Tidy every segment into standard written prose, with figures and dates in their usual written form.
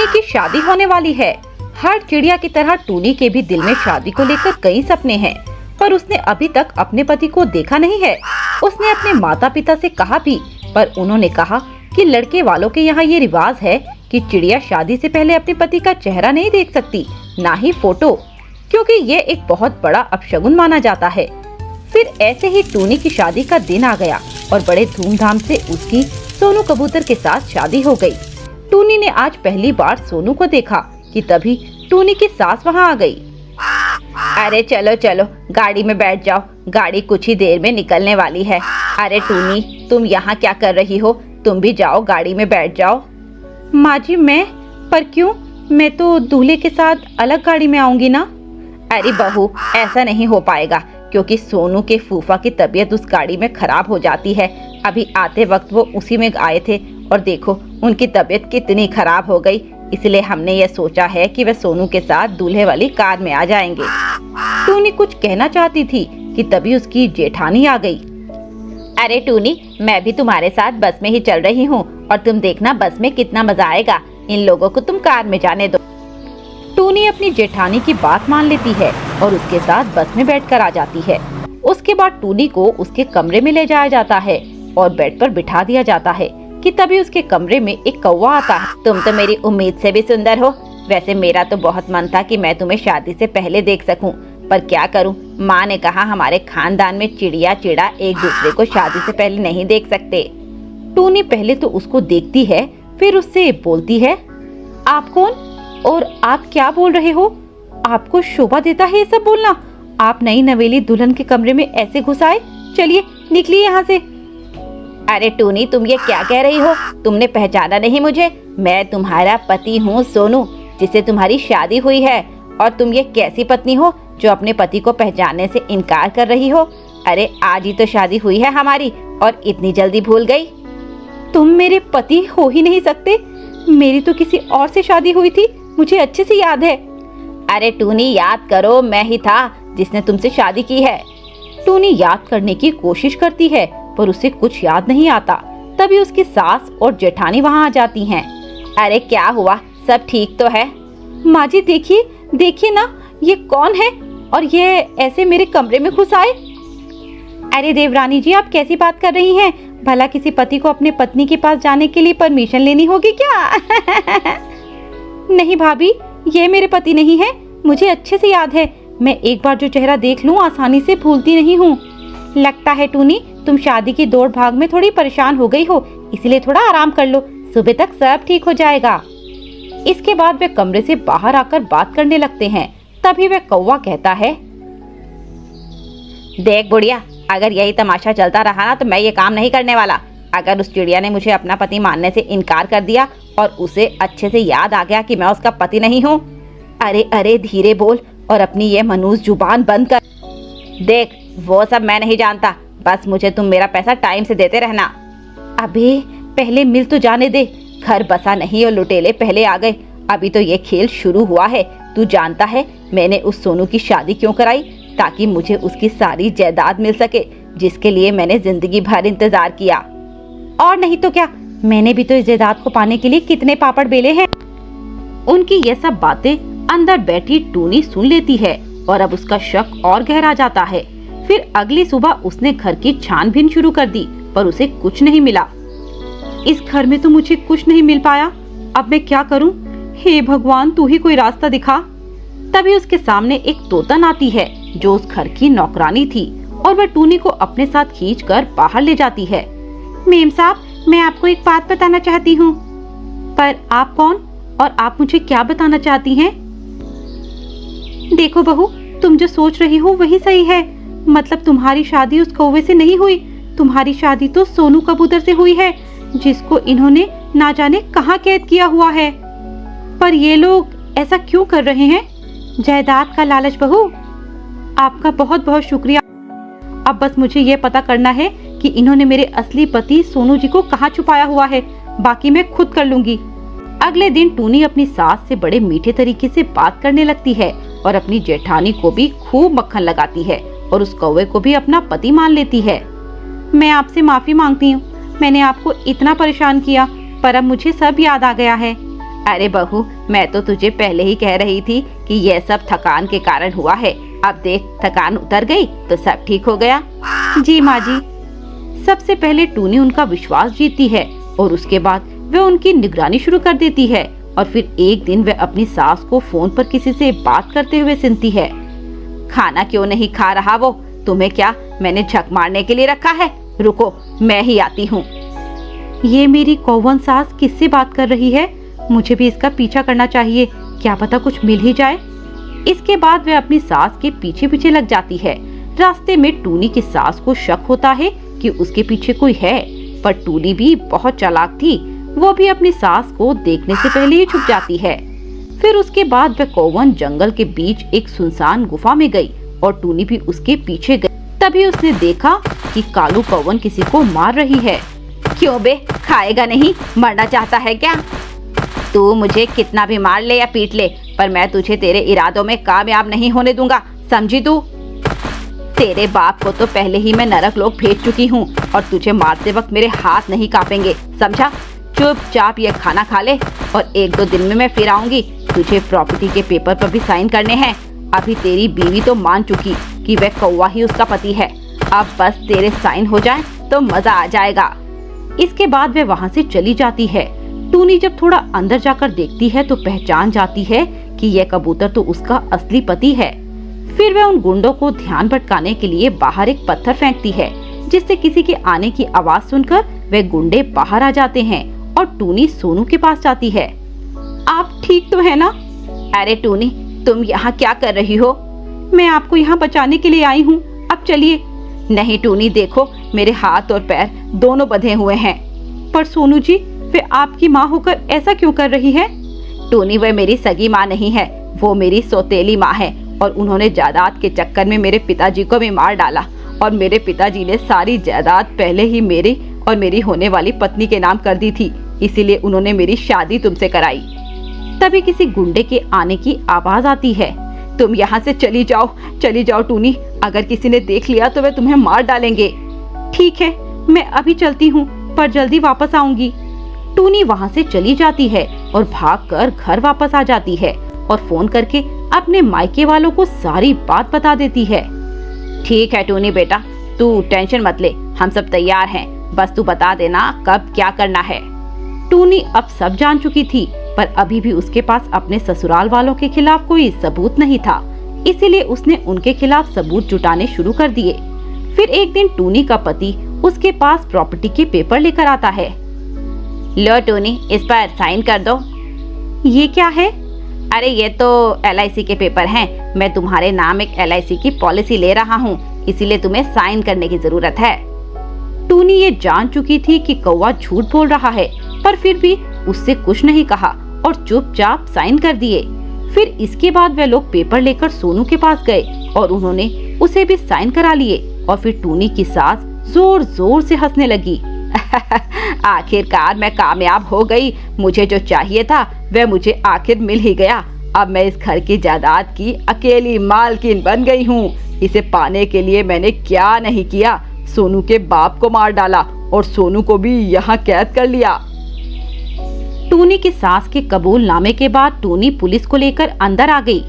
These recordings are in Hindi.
टूनी की शादी होने वाली है। हर चिड़िया की तरह टूनी के भी दिल में शादी को लेकर कई सपने हैं, पर उसने अभी तक अपने पति को देखा नहीं है। उसने अपने माता पिता से कहा भी, पर उन्होंने कहा कि लड़के वालों के यहाँ ये रिवाज है कि चिड़िया शादी से पहले अपने पति का चेहरा नहीं देख सकती, ना ही फोटो, क्योंकि ये एक बहुत बड़ा अपशगुन माना जाता है। फिर ऐसे ही टूनी की शादी का दिन आ गया और बड़े धूमधाम से उसकी सोनू कबूतर के साथ शादी हो गई। टूनी ने आज पहली बार सोनू को देखा कि तभी टूनी की सास वहाँ आ गई। अरे चलो चलो गाड़ी में बैठ जाओ, गाड़ी कुछ ही देर में निकलने वाली है। अरे टूनी, तुम यहाँ क्या कर रही हो? तुम भी जाओ, गाड़ी में बैठ जाओ। माँ जी मैं, पर क्यों? मैं तो दूल्हे के साथ अलग गाड़ी में आऊंगी ना। अरे बहू, ऐसा नहीं हो पाएगा, क्योंकि सोनू के फूफा की तबीयत उस गाड़ी में खराब हो जाती है। अभी आते वक्त वो उसी में आए थे और देखो उनकी तबीयत कितनी खराब हो गई, इसलिए हमने ये सोचा है कि वे सोनू के साथ दूल्हे वाली कार में आ जाएंगे। टूनी कुछ कहना चाहती थी कि तभी उसकी जेठानी आ गई। अरे टूनी, मैं भी तुम्हारे साथ बस में ही चल रही हूँ और तुम देखना बस में कितना मजा आएगा। इन लोगों को तुम कार में जाने दो। टूनी अपनी जेठानी की बात मान लेती है और उसके साथ बस में बैठकर आ जाती है। उसके बाद टूनी को उसके कमरे में ले जाया जाता है और बेड पर बिठा दिया जाता है कि तभी उसके कमरे में एक कौवा आता है। तुम तो मेरी उम्मीद से भी सुंदर हो। वैसे मेरा तो बहुत मन था कि मैं तुम्हें शादी से पहले देख सकूं, पर क्या करूं, माँ ने कहा हमारे खानदान में चिड़िया चिड़ा एक दूसरे को शादी से पहले नहीं देख सकते। टूनी पहले तो उसको देखती है, फिर उससे बोलती है, आप कौन और आप क्या बोल रहे हो? आपको शोभा देता है ये सब बोलना? आप नई नवेली दुल्हन के कमरे में ऐसे घुस आए? चलिए निकलिए यहाँ से। अरे टूनी, तुम ये क्या कह रही हो? तुमने पहचाना नहीं मुझे? मैं तुम्हारा पति हूँ सोनू, जिससे तुम्हारी शादी हुई है। और तुम ये कैसी पत्नी हो जो अपने पति को पहचानने से इनकार कर रही हो? अरे आज ही तो शादी हुई है हमारी और इतनी जल्दी भूल गई? तुम मेरे पति हो ही नहीं सकते। मेरी तो किसी और से शादी हुई थी, मुझे अच्छे से याद है। अरे टूनी, याद करो, मैं ही था जिसने तुमसे शादी की है। टूनी याद करने की कोशिश करती है, पर उसे कुछ याद नहीं आता। तभी उसकी सास और जेठानी वहाँ आ जाती हैं। अरे क्या हुआ, सब ठीक तो है? माँ जी देखिए, देखिए ना, ये कौन है और ये ऐसे मेरे कमरे में घुस आए? अरे देवरानी जी, आप कैसी बात कर रही हैं? भला किसी पति को अपने पत्नी के पास जाने के लिए परमिशन लेनी होगी क्या? नहीं भाभी, ये मेरे पति नहीं है, मुझे अच्छे से याद है। मैं एक बार जो चेहरा देख लूं आसानी से भूलती नहीं हूँ। लगता है टूनी, तुम शादी की दौड़ भाग में थोड़ी परेशान हो गई हो, इसलिए थोड़ा आराम कर लो, सुबह तक सब ठीक हो जाएगा। इसके बाद वे कमरे से बाहर आकर बात करने लगते हैं। तभी वह कौवा कहता है, देख बुढ़िया, अगर यही तमाशा चलता रहा ना तो मैं ये काम नहीं करने वाला। अगर उस चिड़िया ने मुझे अपना पति मानने से इनकार कर दिया और उसे अच्छे से याद आ गया कि मैं उसका पति नहीं हूँ। अरे अरे धीरे बोल और अपनी ये मनूस जुबान बंद कर। देख, वो सब मैं नहीं जानता, बस मुझे तुम मेरा पैसा टाइम से देते रहना। अबे पहले मिल तो जाने दे, घर बसा नहीं और लुटेले पहले आ गए। अभी तो ये खेल शुरू हुआ है। तू जानता है मैंने उस सोनू की शादी क्यों कराई? ताकि मुझे उसकी सारी जायदाद मिल सके, जिसके लिए मैंने जिंदगी भर इंतजार किया। और नहीं तो क्या, मैंने भी तो इस जायदाद को पाने के लिए कितने पापड़ बेले हैं। उनकी ये सब बातें अंदर बैठी टूनी सुन लेती है और अब उसका शक और गहरा जाता है। फिर अगली सुबह उसने घर की छानबीन शुरू कर दी, पर उसे कुछ नहीं मिला। इस घर में तो मुझे कुछ नहीं मिल पाया, अब मैं क्या करूं? हे भगवान, तू ही कोई रास्ता दिखा। तभी उसके सामने एक तोतन आती है जो उस घर की नौकरानी थी और वह टूनी को अपने साथ खींचकर बाहर ले जाती है। मेम साहब, मैं आपको एक बात बताना चाहती हूँ। पर आप कौन और आप मुझे क्या बताना चाहती हैं? देखो बहू, तुम जो सोच रही हो वही सही है। मतलब तुम्हारी शादी उस कौवे से नहीं हुई, तुम्हारी शादी तो सोनू कबूतर से हुई है, जिसको इन्होंने ना जाने कहाँ कैद किया हुआ है। पर ये लोग ऐसा क्यों कर रहे हैं? जायदाद का लालच बहू। आपका बहुत बहुत शुक्रिया। अब बस मुझे ये पता करना है कि इन्होंने मेरे असली पति सोनू जी को कहाँ छुपाया हुआ है, बाकी मैं खुद कर लूंगी। अगले दिन टूनी अपनी सास से बड़े मीठे तरीके से बात करने लगती है और अपनी जेठानी को भी खूब मक्खन लगाती है और उस कौवे को भी अपना पति मान लेती है। मैं आपसे माफी मांगती हूँ, मैंने आपको इतना परेशान किया, पर अब मुझे सब याद आ गया है। अरे बहू, मैं तो तुझे पहले ही कह रही थी कि यह सब थकान के कारण हुआ है। अब देख, थकान उतर गई तो सब ठीक हो गया। जी माँ जी। सबसे पहले टूनी उनका विश्वास जीतती है और उसके बाद वह उनकी निगरानी शुरू कर देती है। और फिर एक दिन वह अपनी सास को फोन पर किसी से बात करते हुए सुनती है। खाना क्यों नहीं खा रहा वो? तुम्हें क्या मैंने झक मारने के लिए रखा है? रुको, मैं ही आती हूँ। ये मेरी कौवन सास किससे बात कर रही है? मुझे भी इसका पीछा करना चाहिए, क्या पता कुछ मिल ही जाए। इसके बाद वह अपनी सास के पीछे पीछे लग जाती है। रास्ते में टूनी की सास को शक होता है कि उसके पीछे कोई है, पर टूनी भी बहुत चालाक थी। वो भी अपनी सास को देखने से पहले ही छुप जाती है। फिर उसके बाद वह कौवन जंगल के बीच एक सुनसान गुफा में गई और टूनी भी उसके पीछे गई। तभी उसने देखा कि कालू कौवन किसी को मार रही है। क्यों बे, खाएगा नहीं? मरना चाहता है क्या? तू मुझे कितना भी मार ले या पीट ले, पर मैं तुझे तेरे इरादों में कामयाब नहीं होने दूंगा, समझी तू? तेरे बाप को तो पहले ही मैं नरक लोक भेज चुकी हूँ और तुझे मारते वक्त मेरे हाथ नहीं कांपेंगे, समझा? चुपचाप ये खाना खा ले और 1-2 दिन में मैं फिर आऊंगी। तुझे प्रॉपर्टी के पेपर पर भी साइन करने हैं। अभी तेरी बीवी तो मान चुकी कि वह कौवा ही उसका पति है। अब बस तेरे साइन हो जाए तो मजा आ जाएगा। इसके बाद वह वहाँ से चली जाती है। टूनी जब थोड़ा अंदर जाकर देखती है तो पहचान जाती है कि यह कबूतर तो उसका असली पति है। फिर वह उन गुंडों को ध्यान भटकाने के लिए बाहर एक पत्थर फेंकती है, जिससे किसी के आने की आवाज सुनकर वे गुंडे बाहर आ जाते हैं और टूनी सोनू के पास जाती है। आप ठीक तो है ना? अरे टूनी, तुम यहाँ क्या कर रही हो? मैं आपको यहाँ बचाने के लिए आई हूँ, अब चलिए। नहीं टूनी, देखो मेरे हाथ और पैर दोनों बंधे हुए हैं। पर सोनू जी, वे आपकी माँ होकर ऐसा क्यों कर रही है? टूनी, वह मेरी सगी माँ नहीं है, वो मेरी सौतेली माँ है और उन्होंने जायदाद के चक्कर में मेरे पिताजी को भी मार डाला और मेरे पिताजी ने सारी जायदाद पहले ही मेरी और मेरी होने वाली पत्नी के नाम कर दी थी, इसीलिए उन्होंने मेरी शादी तुमसे कराई। तभी किसी गुंडे के आने की आवाज आती है। तुम यहाँ से चली जाओ टूनी, अगर किसी ने देख लिया तो वे तुम्हें मार डालेंगे। ठीक है, मैं अभी चलती हूँ, पर जल्दी वापस आऊंगी। टूनी वहाँ से चली जाती है और भागकर घर वापस आ जाती है और फोन करके अपने मायके वालों को सारी बात बता देती है। ठीक है टूनी बेटा, तू टेंशन मत ले, हम सब तैयार हैं, बस तू बता देना कब क्या करना है। टूनी अब सब जान चुकी थी, पर अभी भी उसके पास अपने ससुराल वालों के खिलाफ कोई सबूत नहीं था, इसीलिए उसने उनके खिलाफ सबूत जुटाने शुरू कर दिए। फिर एक दिन टूनी का पति उसके पास प्रॉपर्टी के पेपर लेकर आता है। लो टूनी, इस पर साइन कर दो। ये क्या है? अरे ये तो LIC के पेपर हैं। मैं तुम्हारे नाम एक LIC की पॉलिसी ले रहा हूँ, इसीलिए तुम्हें साइन करने की जरूरत है। टूनी ये जान चुकी थी कि कौवा झूठ बोल रहा है, पर फिर भी उससे कुछ नहीं कहा और चुपचाप साइन कर दिए। फिर इसके बाद वे लोग पेपर लेकर सोनू के पास गए और उन्होंने उसे भी साइन करा लिए और फिर टूनी की सास जोर जोर से हंसने लगी। आखिरकार मैं कामयाब हो गई, मुझे जो चाहिए था वह मुझे आखिर मिल ही गया। अब मैं इस घर की जायदाद की अकेली मालकिन बन गई हूँ। इसे पाने के लिए मैंने क्या नहीं किया, सोनू के बाप को मार डाला और सोनू को भी यहाँ कैद कर लिया। टूनी की सास के कबूलनामे के बाद टूनी पुलिस को लेकर अंदर आ गई।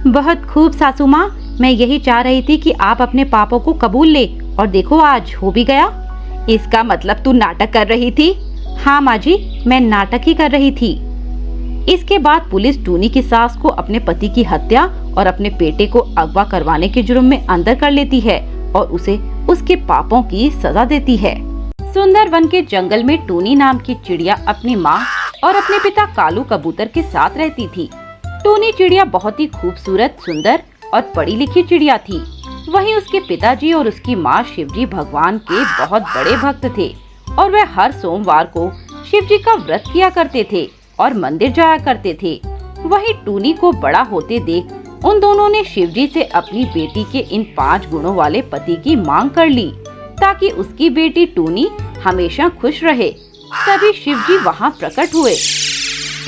बहुत खूब सासू माँ, मैं यही चाह रही थी कि आप अपने पापों को कबूल ले, और देखो आज हो भी गया। इसका मतलब तू नाटक कर रही थी? हाँ माँ जी, मैं नाटक ही कर रही थी। इसके बाद पुलिस टूनी की सास को अपने पति की हत्या और अपने बेटे को अगवा करवाने के जुर्म में अंदर कर लेती है और उसे उसके पापों की सजा देती है। सुंदरवन के जंगल में टूनी नाम की चिड़िया अपनी माँ और अपने पिता कालू कबूतर के साथ रहती थी। टूनी चिड़िया बहुत ही खूबसूरत, सुंदर और पढ़ी लिखी चिड़िया थी। वहीं उसके पिताजी और उसकी माँ शिवजी भगवान के बहुत बड़े भक्त थे और वे हर सोमवार को शिवजी का व्रत किया करते थे और मंदिर जाया करते थे। वहीं टूनी को बड़ा होते देख उन दोनों ने शिवजी से अपनी बेटी के इन 5 गुणों वाले पति की मांग कर ली, ताकि उसकी बेटी टूनी हमेशा खुश रहे। तभी शिवजी वहाँ प्रकट हुए।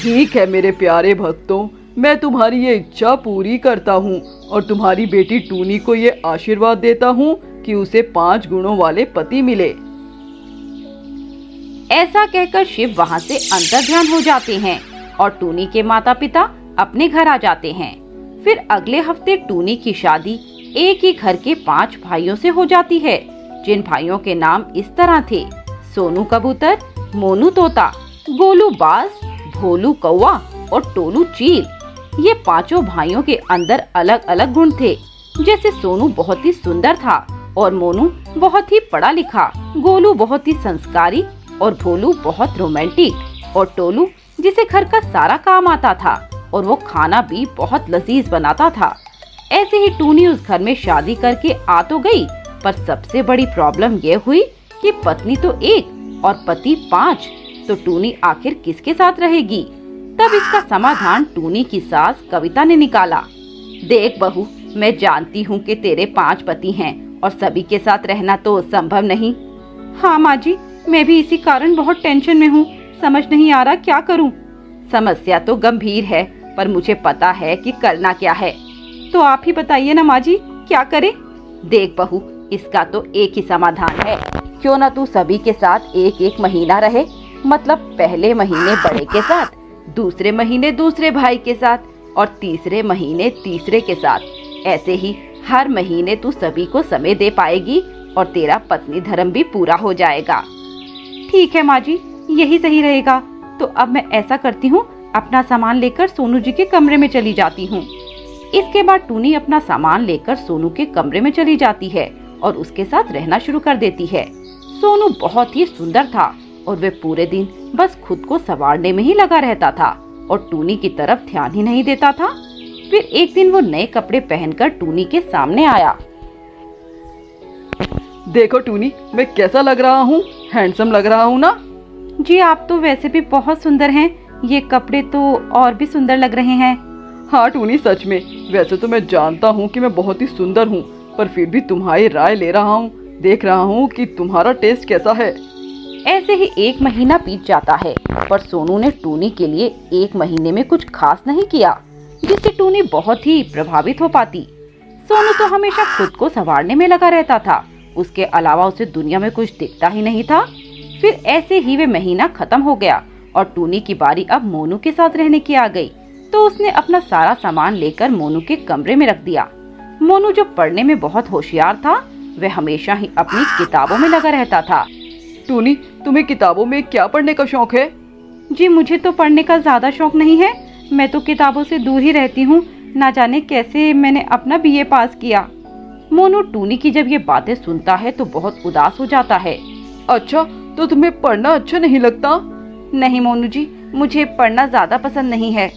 ठीक है मेरे प्यारे भक्तों, मैं तुम्हारी ये इच्छा पूरी करता हूँ और तुम्हारी बेटी टूनी को ये आशीर्वाद देता हूँ कि उसे 5 गुणों वाले पति मिले। ऐसा कहकर शिव वहाँ से अंतर्ध्यान हो जाते हैं और टूनी के माता पिता अपने घर आ जाते हैं। फिर अगले हफ्ते टूनी की शादी एक ही घर के 5 भाइयों से हो जाती है, जिन भाइयों के नाम इस तरह थे: सोनू कबूतर, मोनू तोता, गोलू बाज, भोलू कौवा और टोलू चील। ये पांचों भाइयों के अंदर अलग अलग गुण थे। जैसे सोनू बहुत ही सुंदर था और मोनू बहुत ही पढ़ा लिखा, गोलू बहुत ही संस्कारी और भोलू बहुत रोमांटिक और टोलू जिसे घर का सारा काम आता था और वो खाना भी बहुत लजीज बनाता था। ऐसे ही टूनी उस घर में शादी करके आ तो गई, पर सबसे बड़ी प्रॉब्लम ये हुई कि पत्नी तो एक और पति 5, तो टूनी आखिर किसके साथ रहेगी? तब इसका समाधान टूनी की सास कविता ने निकाला। देख बहू, मैं जानती हूँ कि तेरे 5 पति हैं और सभी के साथ रहना तो संभव नहीं। हाँ माँ जी, मैं भी इसी कारण बहुत टेंशन में हूँ, समझ नहीं आ रहा क्या करूँ। समस्या तो गंभीर है, पर मुझे पता है कि करना क्या है। तो आप ही बताइए ना माँ जी, क्या करें? देख बहू, इसका तो एक ही समाधान है। क्यों ना तू सभी के साथ एक महीना रहे, मतलब पहले महीने बड़े के साथ, दूसरे महीने दूसरे भाई के साथ और तीसरे महीने तीसरे के साथ। ऐसे ही हर महीने तू सभी को समय दे पाएगी और तेरा पत्नी धर्म भी पूरा हो जाएगा। ठीक है माँ जी, यही सही रहेगा। तो अब मैं ऐसा करती हूँ, अपना सामान लेकर सोनू जी के कमरे में चली जाती हूँ। इसके बाद टूनी अपना सामान लेकर सोनू के कमरे में चली जाती है और उसके साथ रहना शुरू कर देती है। सोनू बहुत ही सुंदर था और वे पूरे दिन बस खुद को संवारने में ही लगा रहता था और टूनी की तरफ ध्यान ही नहीं देता था। फिर एक दिन वो नए कपड़े पहनकर टूनी के सामने आया। देखो टूनी, मैं कैसा लग रहा हूँ? हैंडसम लग रहा हूँ ना? जी, आप तो वैसे भी बहुत सुंदर हैं, ये कपड़े तो और भी सुंदर लग रहे हैं। हाँ टूनी, सच में। वैसे तो मैं जानता हूँ कि मैं बहुत ही सुंदर हूँ, पर फिर भी तुम्हारी राय ले रहा हूँ, देख रहा हूँ कि तुम्हारा टेस्ट कैसा है। ऐसे ही 1 महीना बीत जाता है, पर सोनू ने टूनी के लिए 1 महीने में कुछ खास नहीं किया, जिससे टूनी बहुत ही प्रभावित हो पाती। सोनू तो हमेशा खुद को संवारने में लगा रहता था, उसके अलावा उसे दुनिया में कुछ दिखता ही नहीं था। फिर ऐसे ही वे महीना खत्म हो गया और टूनी की बारी अब मोनू के साथ रहने की आ गई। तो उसने अपना सारा सामान लेकर मोनू के कमरे में रख दिया। मोनू जो पढ़ने में बहुत होशियार था, वह हमेशा ही अपनी किताबों में लगा रहता था। टूनी, तुम्हें किताबों में क्या पढ़ने का शौक है? जी, मुझे तो पढ़ने का ज्यादा शौक नहीं है, मैं तो किताबों से दूर ही रहती हूँ। ना जाने कैसे मैंने अपना बीए पास किया। मोनू टूनी की जब ये बातें सुनता है तो बहुत उदास हो जाता है। अच्छा, तो तुम्हें पढ़ना अच्छा नहीं लगता? नहीं मोनू जी, मुझे पढ़ना ज्यादा पसंद नहीं है।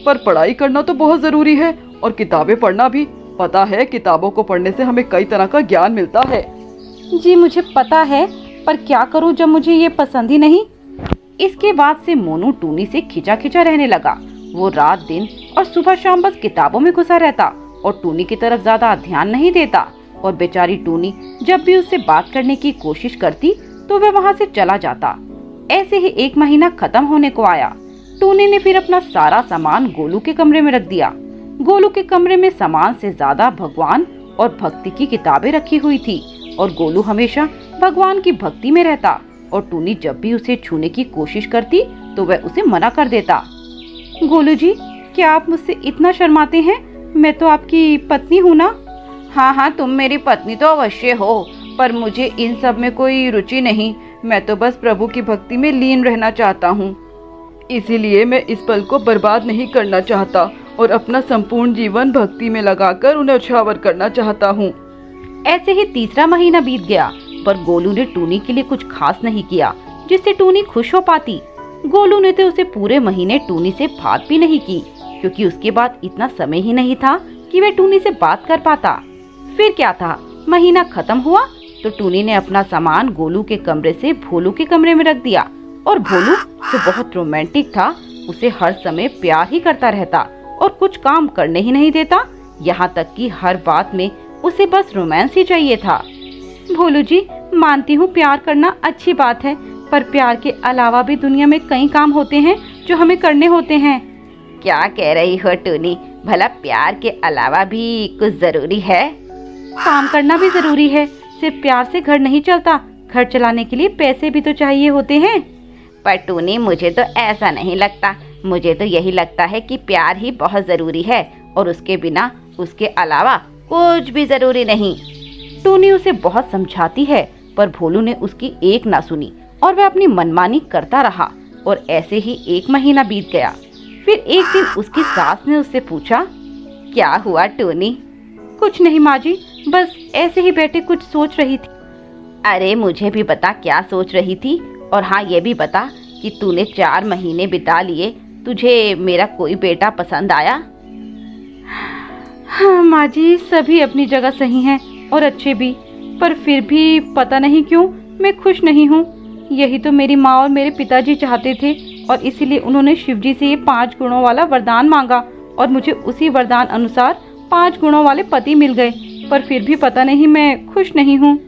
पर पढ़ाई करना तो बहुत जरूरी है, और किताबें पढ़ना भी। पता है, किताबों को पढ़ने से हमें कई तरह का ज्ञान मिलता है। जी मुझे पता है, पर क्या करूं जब मुझे ये पसंद ही नहीं। इसके बाद से मोनू टूनी से खिंचा खिंचा रहने लगा। वो रात दिन और सुबह शाम बस किताबों में घुसा रहता और टूनी की तरफ ज्यादा ध्यान नहीं देता। और बेचारी टूनी जब भी उससे बात करने की कोशिश करती तो वह वहाँ से चला जाता। ऐसे ही 1 महीना खत्म होने को आया। टूनी ने फिर अपना सारा सामान गोलू के कमरे में रख दिया। गोलू के कमरे में सामान से ज्यादा भगवान और भक्ति की किताबें रखी हुई थी और गोलू हमेशा भगवान की भक्ति में रहता और टूनी जब भी उसे छूने की कोशिश करती तो वह उसे मना कर देता। गोलू जी, क्या आप मुझसे इतना शर्माते हैं? मैं तो आपकी पत्नी हूँ ना। हाँ हाँ, तुम मेरी पत्नी तो अवश्य हो, पर मुझे इन सब में कोई रुचि नहीं। मैं तो बस प्रभु की भक्ति में लीन रहना चाहता हूँ। इसीलिए मैं इस पल को बर्बाद नहीं करना चाहता और अपना संपूर्ण जीवन भक्ति में लगाकर उन्हें उछावर करना चाहता हूँ। ऐसे ही 3रा महीना बीत गया, पर गोलू ने टूनी के लिए कुछ खास नहीं किया जिससे टूनी खुश हो पाती। गोलू ने तो उसे पूरे महीने टूनी से बात भी नहीं की, क्योंकि उसके बाद इतना समय ही नहीं था कि वह टूनी से बात कर पाता। फिर क्या था, महीना खत्म हुआ तो टूनी ने अपना सामान गोलू के कमरे से भोलू के कमरे में रख दिया और भोलू जो बहुत रोमांटिक था, उसे हर समय प्यार ही करता रहता और कुछ काम करने ही नहीं देता। यहाँ तक कि हर बात में उसे बस रोमांस ही चाहिए था। भोलू जी, मानती हूँ प्यार करना अच्छी बात है, पर प्यार के अलावा भी दुनिया में कई काम होते हैं जो हमें करने होते हैं। क्या कह रही हो टूनी? भला प्यार के अलावा भी कुछ जरूरी है? काम करना भी जरूरी है, सिर्फ प्यार से घर नहीं चलता, घर चलाने के लिए पैसे भी तो चाहिए होते हैं। पर टूनी, मुझे तो ऐसा नहीं लगता मुझे तो यही लगता है कि प्यार ही बहुत जरूरी है और उसके बिना उसके अलावा कुछ भी जरूरी नहीं। टूनी उसे बहुत समझाती है पर भोलू ने उसकी एक ना सुनी और वह अपनी मनमानी करता रहा और ऐसे ही 1 महीना बीत गया। फिर एक दिन उसकी सास ने उससे पूछा, क्या हुआ टूनी? कुछ नहीं माँ जी, बस ऐसे ही बैठे कुछ सोच रही थी। अरे मुझे भी बता क्या सोच रही थी, और हाँ ये भी बता कि तूने 4 महीने बिता लिए, तुझे मेरा कोई बेटा पसंद आया? हाँ माँ जी, सभी अपनी जगह सही हैं और अच्छे भी, पर फिर भी पता नहीं क्यों मैं खुश नहीं हूँ। यही तो मेरी माँ और मेरे पिताजी चाहते थे और इसीलिए उन्होंने शिवजी से ये 5 गुणों वाला वरदान मांगा और मुझे उसी वरदान अनुसार 5 गुणों वाले पति मिल गए, पर फिर भी पता नहीं मैं खुश नहीं हूँ।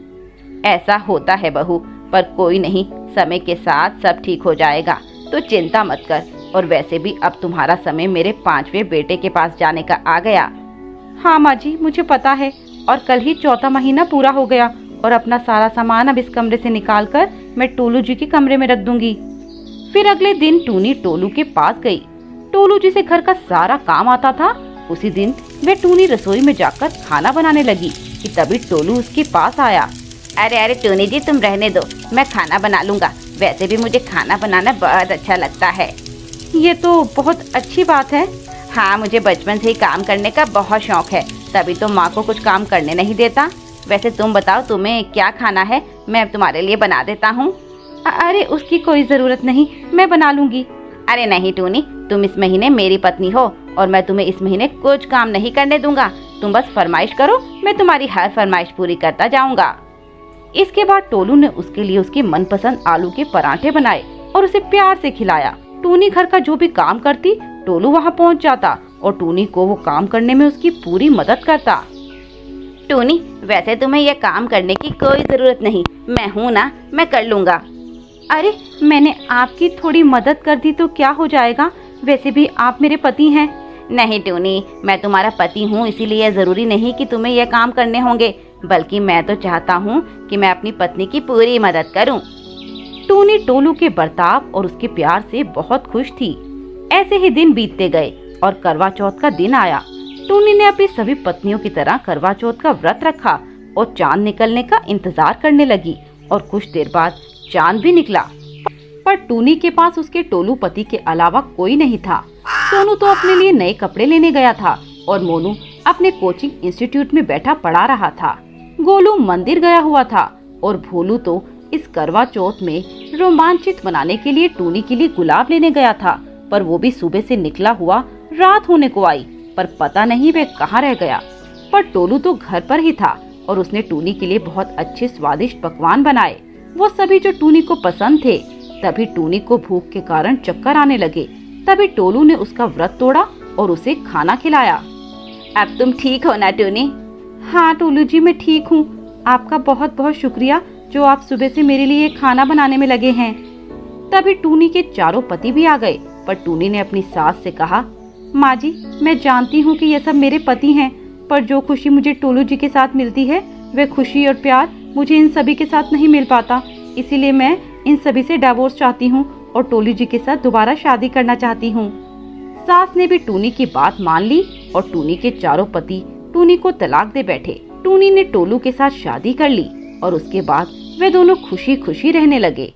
ऐसा होता है बहू, पर कोई नहीं, समय के साथ सब ठीक हो जाएगा, तो चिंता मत कर। और वैसे भी अब तुम्हारा समय मेरे 5वें बेटे के पास जाने का आ गया। हाँ माँ जी, मुझे पता है, और कल ही 4था महीना पूरा हो गया और अपना सारा सामान अब इस कमरे से निकालकर मैं टोलू जी के कमरे में रख दूंगी। फिर अगले दिन टूनी टोलू के पास गई। टोलू जी से घर का सारा काम आता था। उसी दिन वह टूनी रसोई में जाकर खाना बनाने लगी कि तभी टोलू उसके पास आया। अरे अरे टूनी जी, तुम रहने दो, मैं खाना बना लूंगा। वैसे भी मुझे खाना बनाना बहुत अच्छा लगता है। ये तो बहुत अच्छी बात है। हाँ, मुझे बचपन से ही काम करने का बहुत शौक है, तभी तो माँ को कुछ काम करने नहीं देता। वैसे तुम बताओ तुम्हें क्या खाना है, मैं तुम्हारे लिए बना देता हूँ। अरे उसकी कोई ज़रूरत नहीं, मैं बना लूँगी। अरे नहीं टूनी, तुम इस महीने मेरी पत्नी हो और मैं तुम्हें इस महीने कुछ काम नहीं करने दूंगा। तुम बस फरमाइश करो, मैं तुम्हारी हर फरमाइश पूरी करता जाऊंगा। इसके बाद टोलू ने उसके लिए उसके मनपसंद आलू के पराठे बनाए और उसे प्यार से खिलाया। टूनी घर का जो भी काम करती, टोलू वहाँ पहुँच जाता और टूनी को वो काम करने में उसकी पूरी मदद करता। टूनी, वैसे तुम्हें यह काम करने की कोई जरूरत नहीं, मैं हूँ ना, मैं कर लूँगा। अरे मैंने आपकी थोड़ी मदद कर दी तो क्या हो जाएगा, वैसे भी आप मेरे पति हैं। नहीं टूनी, मैं तुम्हारा पति हूँ, इसीलिए जरूरी नहीं कि तुम्हें यह काम करने होंगे, बल्कि मैं तो चाहता हूँ कि मैं अपनी पत्नी की पूरी मदद करूँ। टूनी टोलू के बर्ताव और उसके प्यार से बहुत खुश थी। ऐसे ही दिन बीतते गए और करवा चौथ का दिन आया। टूनी ने अपनी सभी पत्नियों की तरह करवा चौथ का व्रत रखा और चांद निकलने का इंतजार करने लगी। और कुछ देर बाद चांद भी निकला, पर टूनी के पास उसके टोलू पति के अलावा कोई नहीं था। सोनू तो अपने लिए नए कपड़े लेने गया था और मोनू अपने कोचिंग इंस्टीट्यूट में बैठा पढ़ा रहा था। गोलू मंदिर गया हुआ था और भोलू तो इस करवा चौथ में रोमांचित बनाने के लिए टूनी के लिए गुलाब लेने गया था, पर वो भी सुबह से निकला हुआ रात होने को आई, पर पता नहीं वह कहाँ रह गया। पर टोलू तो घर पर ही था और उसने टूनी के लिए बहुत अच्छे स्वादिष्ट पकवान बनाए, वो सभी जो टूनी को पसंद थे। तभी टूनी को भूख के कारण चक्कर आने लगे। तभी टोलू ने उसका व्रत तोड़ा और उसे खाना खिलाया। अब तुम ठीक हो ना टूनी? हाँ टोलू जी, मैं ठीक हूँ। आपका बहुत बहुत शुक्रिया जो आप सुबह से मेरे लिए खाना बनाने में लगे हैं। तभी टूनी के चारों पति भी आ गए, पर टूनी ने अपनी सास से कहा, माँ जी, मैं जानती हूँ कि ये सब मेरे पति हैं, पर जो खुशी मुझे टोलू जी के साथ मिलती है वह खुशी और प्यार मुझे इन सभी के साथ नहीं मिल पाता। इसीलिए मैं इन सभी से डिवोर्स चाहती हूँ और टोलू जी के साथ दोबारा शादी करना चाहती हूँ। सास ने भी टूनी की बात मान ली और टूनी के चारों पति टूनी को तलाक दे बैठे। टूनी ने टोलू के साथ शादी कर ली और उसके बाद वे दोनों खुशी खुशी रहने लगे।